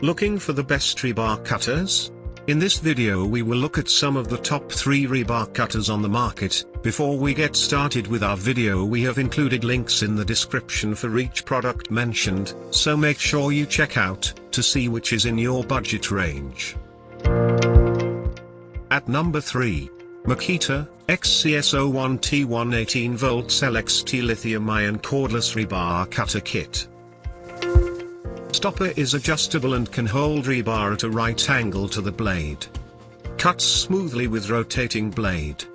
Looking for the best rebar cutters? In this video we will look at some of the top 3 rebar cutters on the market. Before we get started with our video, we have included links in the description for each product mentioned, so make sure you check out, to see which is in your budget range. At number 3. Makita, XCS01T 118V LXT Lithium-Ion Cordless Rebar Cutter Kit. Stopper is adjustable and can hold rebar at a right angle to the blade. Cuts smoothly with rotating blade.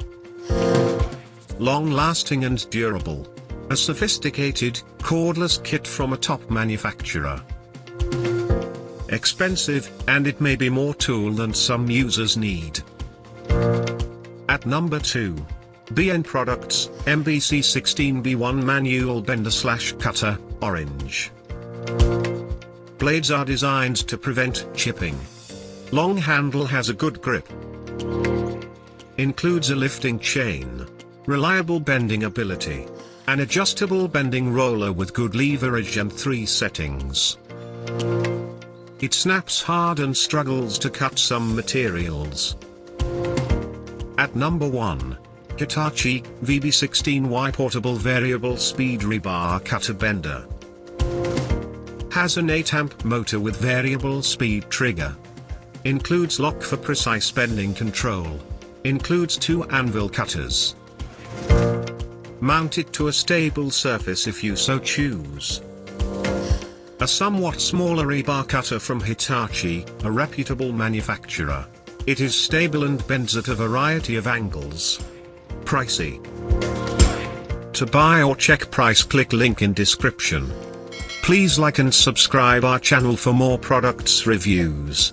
Long-lasting and durable. A sophisticated, cordless kit from a top manufacturer. Expensive, and it may be more tool than some users need. At number 2. BN Products, MBC16B1 Manual Bender/Cutter, Orange. Blades are designed to prevent chipping. Long handle has a good grip. Includes a lifting chain. Reliable bending ability. An adjustable bending roller with good leverage and 3 settings. It snaps hard and struggles to cut some materials. At number 1. Hitachi, VB16Y Portable Variable Speed Rebar Cutter Bender. Has an 8-amp motor with variable speed trigger. Includes lock for precise bending control. Includes 2 anvil cutters. Mount it to a stable surface if you so choose. A somewhat smaller rebar cutter from Hitachi, a reputable manufacturer. It is stable and bends at a variety of angles. Pricey. To buy or check price, click link in description. Please like and subscribe our channel for more products reviews.